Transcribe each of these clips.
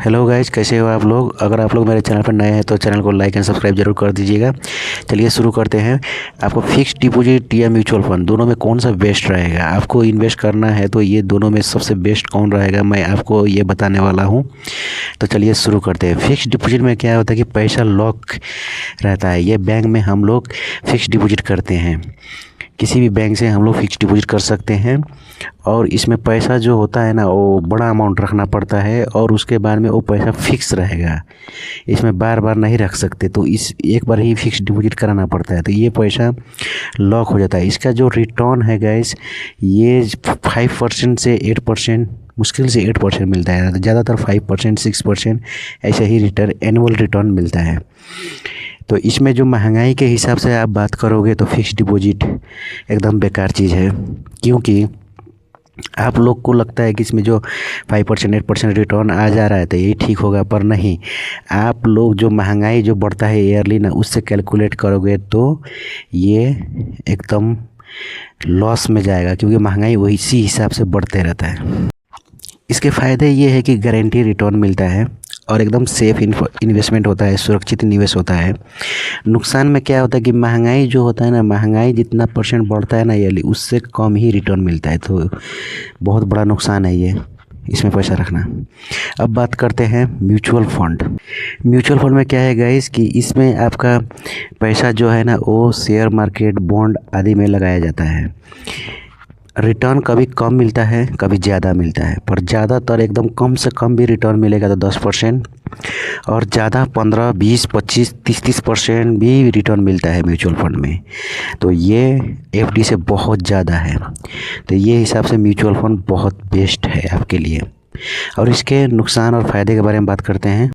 Hello guys, कैसे हो आप लोग। अगर आप लोग मेरे चैनल पर नए हैं तो चैनल को लाइक एंड सब्सक्राइब जरूर कर दीजिएगा। चलिए शुरू करते हैं। आपको फिक्स्ड डिपॉजिट या म्यूचुअल फंड दोनों में कौन सा बेस्ट रहेगा, आपको इन्वेस्ट करना है तो ये दोनों में सबसे बेस्ट कौन रहेगा, मैं आपको ये बताने वाला हूँ। तो चलिए शुरू करते हैं। फिक्स्ड डिपॉजिट में क्या होता है कि पैसा लॉक रहता है। ये बैंक में हम लोग फिक्स्ड डिपॉजिट करते हैं, किसी भी बैंक से हम लोग फिक्स्ड डिपॉजिट कर सकते हैं। और इसमें पैसा जो होता है ना, वो बड़ा अमाउंट रखना पड़ता है और उसके बाद में वो पैसा फिक्स रहेगा, इसमें बार बार नहीं रख सकते। तो इस एक बार ही फिक्स्ड डिपॉजिट कराना पड़ता है, तो ये पैसा लॉक हो जाता है। इसका जो रिटर्न है गैस, ये 5% से 8%, मुश्किल से 8% मिलता है, ज़्यादातर 5% 6% ऐसा ही रिटर्न, एनुअल रिटर्न मिलता है। तो इसमें जो महंगाई के हिसाब से आप बात करोगे तो फिक्स्ड डिपॉजिट एकदम बेकार चीज़ है, क्योंकि आप लोग को लगता है कि इसमें जो 5% 8% रिटर्न आ जा रहा है तो यही ठीक होगा, पर नहीं। आप लोग जो महंगाई जो बढ़ता है ईयरली ना, उससे कैलकुलेट करोगे तो ये एकदम लॉस में जाएगा, क्योंकि महंगाई वही इसी हिसाब से बढ़ते रहता है। इसके फ़ायदे ये है कि गारंटी रिटर्न मिलता है और एकदम सेफ इन्वेस्टमेंट होता है, सुरक्षित निवेश होता है। नुकसान में क्या होता है कि महंगाई जो होता है ना, महंगाई जितना परसेंट बढ़ता है ना ईयरली, उससे कम ही रिटर्न मिलता है। तो बहुत बड़ा नुकसान है ये, इसमें पैसा रखना। अब बात करते हैं म्यूचुअल फंड। म्यूचुअल फंड में क्या है गाइस कि इसमें आपका पैसा जो है ना, वो शेयर मार्केट, बॉन्ड आदि में लगाया जाता है। रिटर्न कभी कम मिलता है, कभी ज़्यादा मिलता है, पर ज़्यादातर एकदम कम से कम भी रिटर्न मिलेगा तो 10%, और ज़्यादा 15 20 25 30% भी रिटर्न मिलता है म्यूचुअल फंड में। तो ये एफडी से बहुत ज़्यादा है। तो ये हिसाब से म्यूचुअल फंड बहुत बेस्ट है आपके लिए। और इसके नुकसान और फ़ायदे के बारे में बात करते हैं।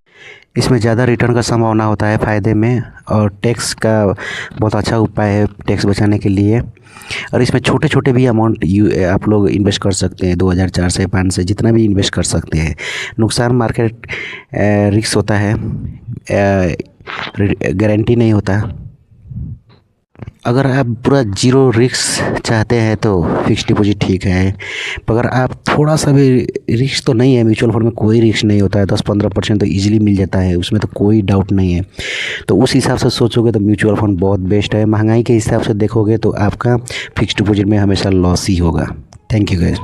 इसमें ज़्यादा रिटर्न का संभावना होता है फ़ायदे में, और टैक्स का बहुत अच्छा उपाय है टैक्स बचाने के लिए। और इसमें छोटे छोटे भी अमाउंट आप लोग इन्वेस्ट कर सकते हैं, 2000 से 5 से जितना भी इन्वेस्ट कर सकते हैं। नुकसान मार्केट रिस्क होता है, गारंटी नहीं होता। अगर आप पूरा जीरो रिस्क चाहते हैं तो फिक्स्ड डिपॉजिट ठीक है, पर अगर आप थोड़ा सा भी रिस्क तो नहीं है, म्यूचुअल फंड में कोई रिस्क नहीं होता है, 10-15% तो इजीली मिल जाता है, उसमें तो कोई डाउट नहीं है। तो उस हिसाब से सोचोगे तो म्यूचुअल फंड बहुत बेस्ट है। महंगाई के हिसाब से देखोगे तो आपका फिक्स्ड डिपॉजिट में हमेशा लॉस ही होगा। Thank you guys.